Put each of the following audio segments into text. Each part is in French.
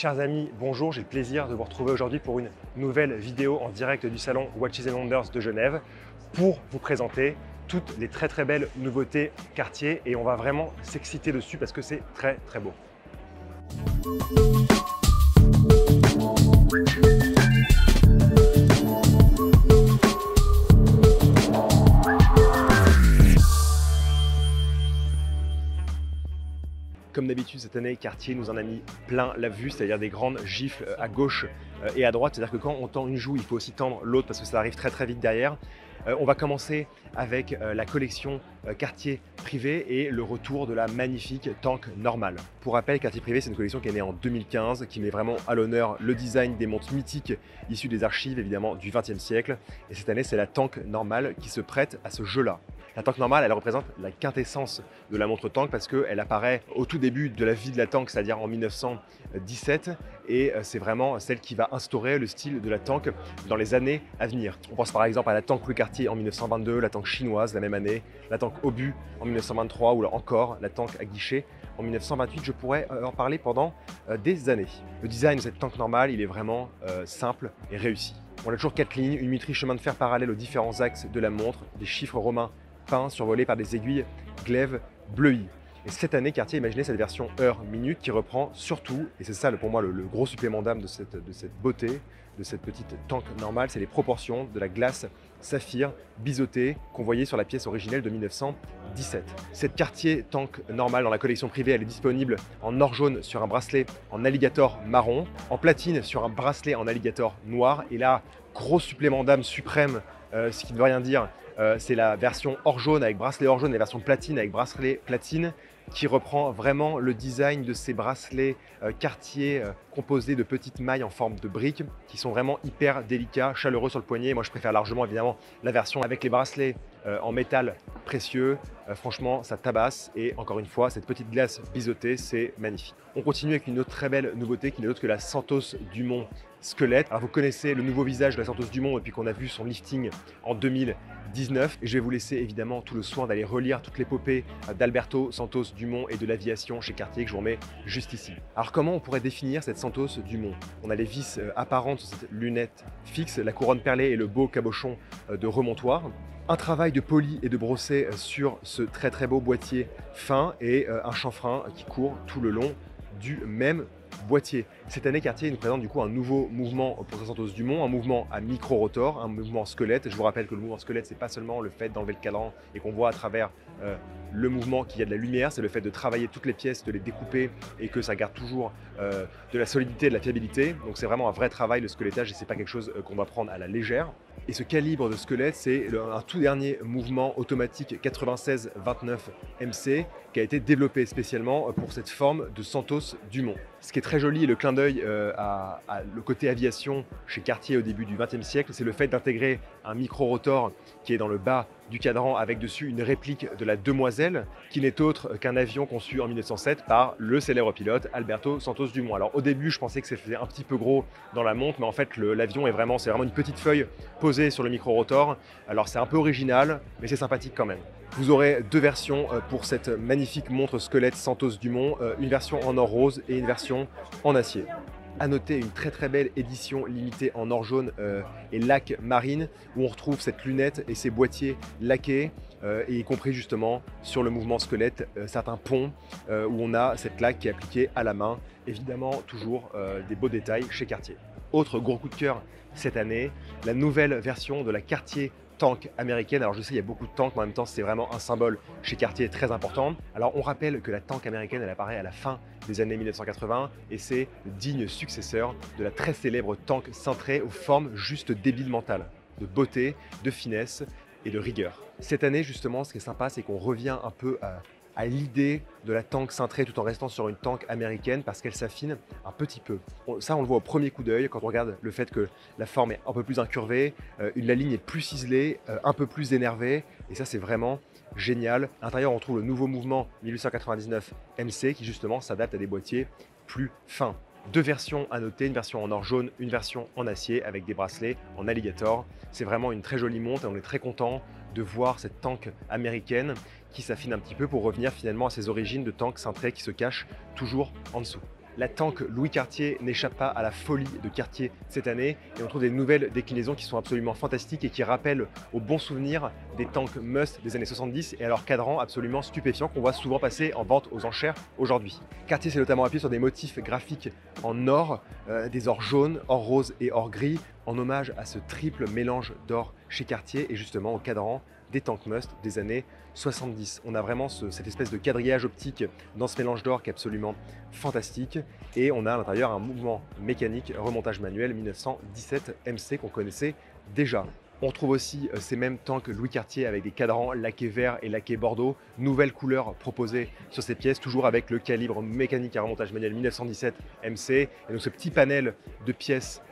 Chers amis, bonjour, j'ai le plaisir de vous retrouver aujourd'hui pour une nouvelle vidéo en direct du salon Watches and Wonders de Genève pour vous présenter toutes les très belles nouveautés Cartier et on va vraiment s'exciter dessus parce que c'est très beau. Comme d'habitude cette année, Cartier nous en a mis plein la vue, c'est-à-dire des grandes gifles à gauche et à droite. C'est-à-dire que quand on tend une joue, il faut aussi tendre l'autre parce que ça arrive très vite derrière. On va commencer avec la collection Cartier Privé et le retour de la magnifique Tank normale. Pour rappel, Cartier Privé, c'est une collection qui est née en 2015, qui met vraiment à l'honneur le design des montres mythiques issues des archives évidemment du XXe siècle. Et cette année, c'est la Tank normale qui se prête à ce jeu-là. La Tank normale, elle représente la quintessence de la montre Tank parce qu'elle apparaît au tout début de la vie de la Tank, c'est-à-dire en 1917, et c'est vraiment celle qui va instaurer le style de la Tank dans les années à venir. On pense par exemple à la Tank Louis Cartier en 1922, la Tank chinoise la même année, la Tank Obus en 1923 ou là encore la Tank à guichet en 1928. Je pourrais en parler pendant des années. Le design de cette Tank normale, il est vraiment simple et réussi. On a toujours 4 lignes, une mitre chemin de fer parallèle aux différents axes de la montre, des chiffres romains peints survolés par des aiguilles glaive bleuies. Et cette année, Cartier a imaginé cette version heure-minute qui reprend surtout, et c'est ça pour moi le gros supplément d'âme de cette beauté, de cette petite Tank normale, c'est les proportions de la glace saphir biseautée qu'on voyait sur la pièce originelle de 1917. Cette Cartier Tank normale dans la collection privée, elle est disponible en or jaune sur un bracelet en alligator marron, en platine sur un bracelet en alligator noir, et là, gros supplément d'âme suprême, ce qui ne veut rien dire, c'est la version or jaune avec bracelet or jaune et la version platine avec bracelet platine qui reprend vraiment le design de ces bracelets Cartier composés de petites mailles en forme de briques qui sont vraiment hyper délicats, chaleureux sur le poignet. Moi je préfère largement évidemment la version avec les bracelets en métal précieux. Franchement ça tabasse et encore une fois cette petite glace biseautée c'est magnifique. On continue avec une autre très belle nouveauté qui n'est autre que la Santos Dumont Squelette. Alors vous connaissez le nouveau visage de la Santos Dumont depuis qu'on a vu son lifting en 2019 et je vais vous laisser évidemment tout le soin d'aller relire toute l'épopée d'Alberto Santos Dumont et de l'aviation chez Cartier que je vous remets juste ici. Alors comment on pourrait définir cette Santos Dumont? On a les vis apparentes sur cette lunette fixe, la couronne perlée et le beau cabochon de remontoir. Un travail de poli et de brossé sur ce très beau boîtier fin et un chanfrein qui court tout le long du même boîtier. Cette année, Cartier nous présente du coup un nouveau mouvement pour sa Santos Dumont, un mouvement à micro-rotor, un mouvement squelette. Je vous rappelle que le mouvement squelette, c'est pas seulement le fait d'enlever le cadran et qu'on voit à travers le mouvement qu'il y a de la lumière, c'est le fait de travailler toutes les pièces, de les découper et que ça garde toujours de la solidité et de la fiabilité. Donc c'est vraiment un vrai travail le squelettage et c'est pas quelque chose qu'on va prendre à la légère. Et ce calibre de squelette, c'est un tout dernier mouvement automatique 96-29 MC qui a été développé spécialement pour cette forme de Santos Dumont. Ce qui est très joli et le clin d'œil à le côté aviation chez Cartier au début du XXe siècle, c'est le fait d'intégrer un micro-rotor qui est dans le bas du cadran avec dessus une réplique de la Demoiselle qui n'est autre qu'un avion conçu en 1907 par le célèbre pilote Alberto Santos Dumont. Alors au début je pensais que c'était un petit peu gros dans la montre mais en fait l'avion c'est vraiment une petite feuille posée sur le micro-rotor. Alors c'est un peu original mais c'est sympathique quand même. Vous aurez deux versions pour cette magnifique montre squelette Santos Dumont, une version en or rose et une version en acier. À noter une très belle édition limitée en or jaune et laque marine où on retrouve cette lunette et ces boîtiers laqués et y compris justement sur le mouvement squelette certains ponts où on a cette laque qui est appliquée à la main. Évidemment toujours des beaux détails chez Cartier. Autre gros coup de cœur cette année, la nouvelle version de la Cartier Tank américaine. Alors je sais il y a beaucoup de tanks mais en même temps c'est vraiment un symbole chez Cartier très important. Alors on rappelle que la Tank américaine elle apparaît à la fin des années 1980 et c'est le digne successeur de la très célèbre Tank cintrée aux formes juste débiles mentales, de beauté, de finesse et de rigueur. Cette année justement ce qui est sympa c'est qu'on revient un peu à l'idée de la Tank cintrée tout en restant sur une Tank américaine parce qu'elle s'affine un petit peu. Ça on le voit au premier coup d'œil quand on regarde le fait que la forme est un peu plus incurvée, la ligne est plus ciselée, un peu plus énervée et ça c'est vraiment génial. À l'intérieur on trouve le nouveau mouvement 1899 MC qui justement s'adapte à des boîtiers plus fins. Deux versions à noter, une version en or jaune, une version en acier avec des bracelets en alligator. C'est vraiment une très jolie montre et on est très content de voir cette Tank américaine qui s'affine un petit peu pour revenir finalement à ses origines de Tank cintré qui se cache toujours en dessous. La tank Louis Cartier n'échappe pas à la folie de Cartier cette année et on trouve des nouvelles déclinaisons qui sont absolument fantastiques et qui rappellent aux bons souvenirs des tanks Must des années 70 et à leur cadran absolument stupéfiant qu'on voit souvent passer en vente aux enchères aujourd'hui. Cartier s'est notamment appuyé sur des motifs graphiques en or, des ors jaunes, or rose et or gris, en hommage à ce triple mélange d'or chez Cartier et justement au cadran des tanks Must des années 70. On a vraiment cette espèce de quadrillage optique dans ce mélange d'or qui est absolument fantastique et on a à l'intérieur un mouvement mécanique remontage manuel 1917 MC qu'on connaissait déjà. On retrouve aussi ces mêmes tanks Louis Cartier avec des cadrans laqués vert et laqués bordeaux, nouvelle couleur proposée sur ces pièces, toujours avec le calibre mécanique à remontage manuel 1917 MC. Et donc ce petit panel de pièces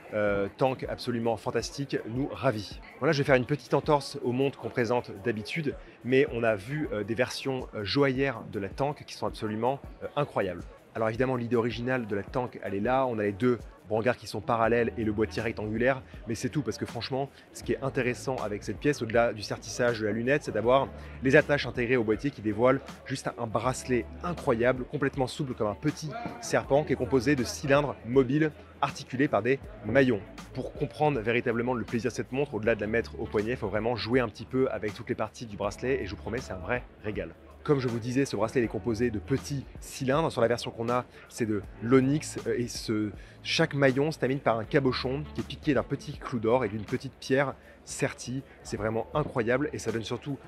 tank absolument fantastique nous ravit. Voilà, je vais faire une petite entorse aux montres qu'on présente d'habitude, mais on a vu des versions joaillères de la tank qui sont absolument incroyables. Alors évidemment, l'idée originale de la tank, elle est là. On a les deux brancards qui sont parallèles et le boîtier rectangulaire, mais c'est tout parce que franchement, ce qui est intéressant avec cette pièce, au-delà du sertissage de la lunette, c'est d'avoir les attaches intégrées au boîtier qui dévoilent juste un bracelet incroyable, complètement souple comme un petit serpent qui est composé de cylindres mobiles articulés par des maillons. Pour comprendre véritablement le plaisir de cette montre, au-delà de la mettre au poignet, il faut vraiment jouer un petit peu avec toutes les parties du bracelet et je vous promets, c'est un vrai régal. Comme je vous disais, ce bracelet est composé de petits cylindres. Sur la version qu'on a, c'est de l'onyx et chaque maillon se termine par un cabochon qui est piqué d'un petit clou d'or et d'une petite pierre sertie. C'est vraiment incroyable et ça donne surtout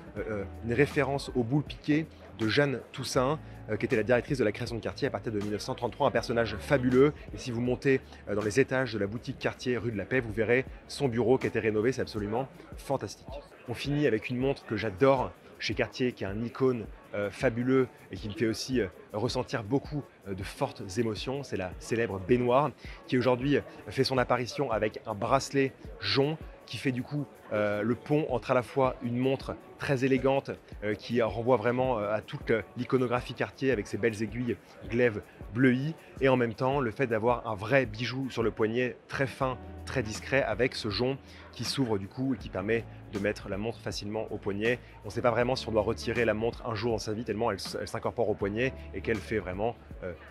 une référence aux boules piquées de Jeanne Toussaint, qui était la directrice de la création de Cartier à partir de 1933, un personnage fabuleux. Et si vous montez dans les étages de la boutique Cartier rue de la Paix, vous verrez son bureau qui a été rénové, c'est absolument fantastique. On finit avec une montre que j'adore chez Cartier, qui est un icône fabuleux et qui me fait aussi ressentir beaucoup de fortes émotions. C'est la célèbre baignoire qui aujourd'hui fait son apparition avec un bracelet jonc qui fait du coup le pont entre à la fois une montre très élégante qui renvoie vraiment à toute l'iconographie Cartier avec ses belles aiguilles glaive bleuies et en même temps le fait d'avoir un vrai bijou sur le poignet très fin, très discret avec ce jonc qui s'ouvre du coup et qui permet de mettre la montre facilement au poignet. On ne sait pas vraiment si on doit retirer la montre un jour dans sa vie tellement elle s'incorpore au poignet et qu'elle fait vraiment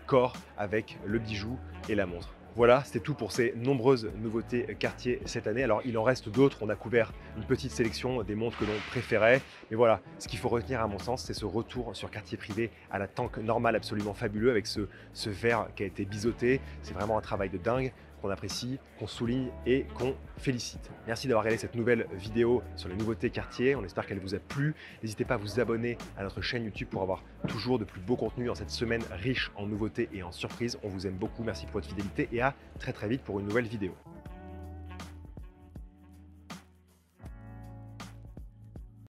corps avec le bijou et la montre. Voilà, c'était tout pour ces nombreuses nouveautés Cartier cette année. Alors il en reste d'autres, on a couvert une petite sélection des montres que l'on préférait. Mais voilà, ce qu'il faut retenir à mon sens, c'est ce retour sur Cartier privé à la tank normale absolument fabuleux avec ce verre qui a été biseauté. C'est vraiment un travail de dingue qu'on apprécie, qu'on souligne et qu'on félicite. Merci d'avoir regardé cette nouvelle vidéo sur les nouveautés Cartier. On espère qu'elle vous a plu. N'hésitez pas à vous abonner à notre chaîne YouTube pour avoir toujours de plus beaux contenus dans cette semaine riche en nouveautés et en surprises. On vous aime beaucoup, merci pour votre fidélité et à très vite pour une nouvelle vidéo.